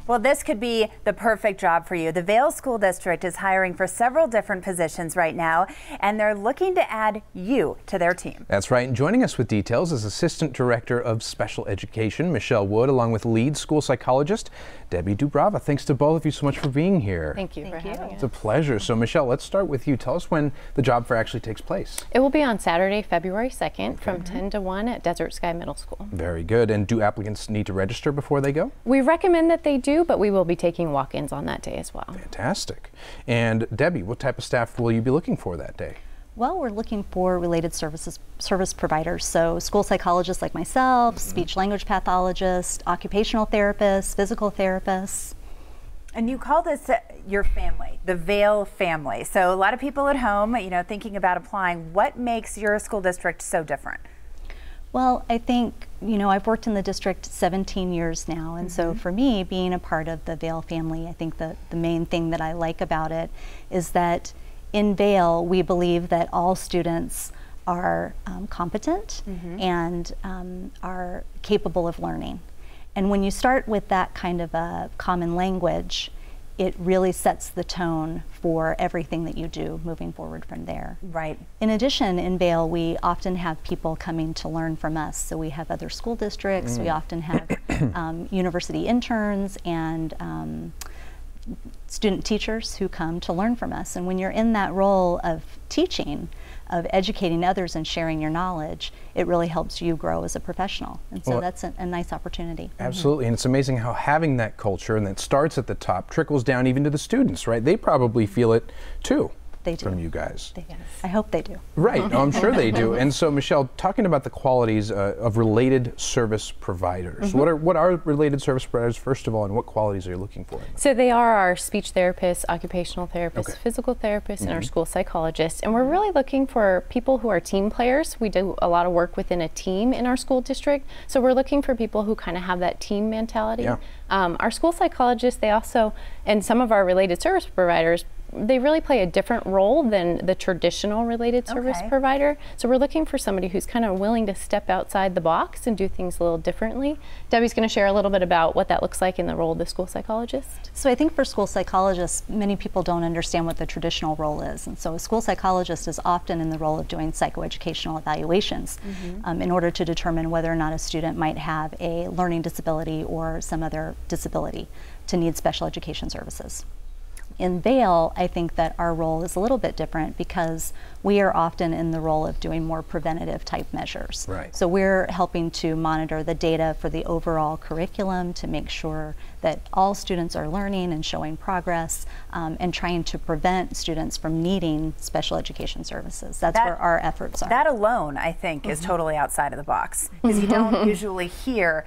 Well, this could be the perfect job for you. The Vail School District is hiring for several different positions right now, and they're looking to add you to their team. That's right. And joining us with details is Assistant Director of Special Education, Michelle Wood, along with lead school psychologist, Debbie Dubrava. Thanks to both of you so much for being here. Thank you for having us. It's a pleasure. So, Michelle, let's start with you. Tell us when the job fair actually takes place. It will be on Saturday, February 2nd from 10 to 1 at Desert Sky Middle School. Very good. And do applicants need to register before they go? We recommend that they do, but we will be taking walk-ins on that day as well. Fantastic. And Debbie, what type of staff will you be looking for that day? Well, we're looking for related service providers, so school psychologists like myself, speech language pathologists, occupational therapists, physical therapists. And you call this your family, the Vail family. So a lot of people at home, thinking about applying. What makes your school district so different? Well, I think, I've worked in the district 17 years now, and so for me, being a part of the Vail family, I think the main thing that I like about it is that in Vail, we believe that all students are competent and are capable of learning. And when you start with that kind of a common language, it really sets the tone for everything that you do moving forward from there. Right. In addition, in Vail, we often have people coming to learn from us. So we have other school districts, we often have university interns and student teachers who come to learn from us. And when you're in that role of teaching, of educating others and sharing your knowledge, it really helps you grow as a professional. And so that's a nice opportunity. Absolutely, and it's amazing how having that culture, and that starts at the top, trickles down even to the students, right? They probably feel it too. They do. From you guys. I hope they do. Right, no, I'm sure they do. And so, Michelle, talking about the qualities of related service providers, what are related service providers, first of all, and what qualities are you looking for? So they are our speech therapists, occupational therapists, physical therapists, and our school psychologists. And we're really looking for people who are team players. We do a lot of work within a team in our school district. So we're looking for people who kind of have that team mentality. Yeah. Our school psychologists, they also, and some of our related service providers, they really play a different role than the traditional related service provider. So we're looking for somebody who's kind of willing to step outside the box and do things a little differently. Debbie's going to share a little bit about what that looks like in the role of the school psychologist. So I think for school psychologists, many people don't understand what the traditional role is. And so a school psychologist is often in the role of doing psychoeducational evaluations in order to determine whether or not a student might have a learning disability or some other disability to need special education services. In Vail, I think that our role is a little bit different because we are often in the role of doing more preventative type measures. Right. So we're helping to monitor the data for the overall curriculum to make sure that all students are learning and showing progress and trying to prevent students from needing special education services. That's where our efforts are. That alone, I think, is totally outside of the box because you don't usually hear,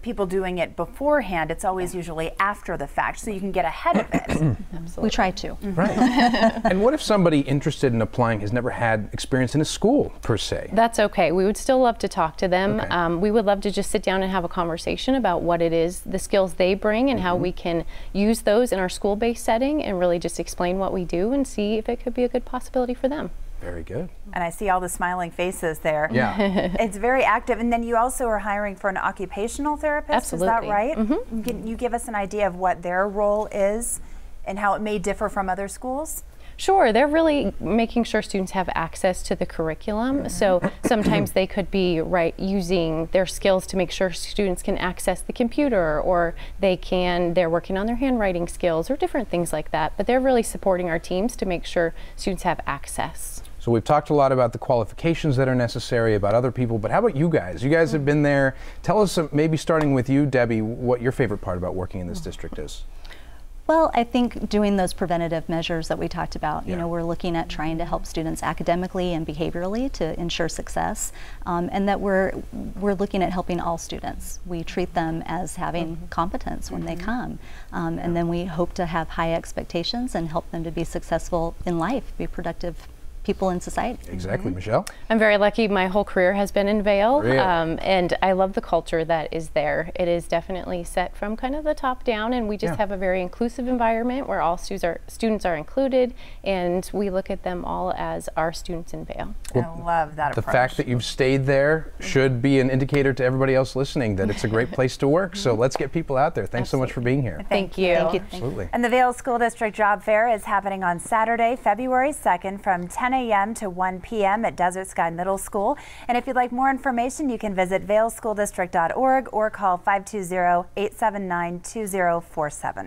people doing it beforehand. It's always usually after the fact, so you can get ahead of it. We try to. Right. And what if somebody interested in applying has never had experience in a school, per se? That's okay. We would still love to talk to them. We would love to just sit down and have a conversation about what it is, the skills they bring, and how we can use those in our school-based setting and really just explain what we do and see if it could be a good possibility for them. Very good. And I see all the smiling faces there. Yeah. It's very active. And then you also are hiring for an occupational therapist. Absolutely. Is that right? Can you give us an idea of what their role is and how it may differ from other schools? Sure, they're really making sure students have access to the curriculum. So sometimes they could be using their skills to make sure students can access the computer, or they're working on their handwriting skills or different things like that. But they're really supporting our teams to make sure students have access. So we've talked a lot about the qualifications that are necessary, about other people, but how about you guys? You guys have been there. Tell us, maybe starting with you, Debbie, what your favorite part about working in this district is. Well, I think doing those preventative measures that we talked about, we're looking at trying to help students academically and behaviorally to ensure success, and that we're looking at helping all students. We treat them as having competence when they come, and then we hope to have high expectations and help them to be successful in life, be productive people in society. Exactly. Michelle? I'm very lucky. My whole career has been in Vail, Really? and I love the culture that is there. It is definitely set from kind of the top down, and we just have a very inclusive environment where all students are included, and we look at them all as our students in Vail. I love that The approach. fact that you've stayed there should be an indicator to everybody else listening that it's a great place to work. So let's get people out there. Thanks so much for being here. Thank you. Thank you. Absolutely. And the Vail School District Job Fair is happening on Saturday, February 2nd from 10 a.m. to 1 p.m. at Desert Sky Middle School. And if you'd like more information, you can visit vailschooldistrict.org or call 520-879-2047.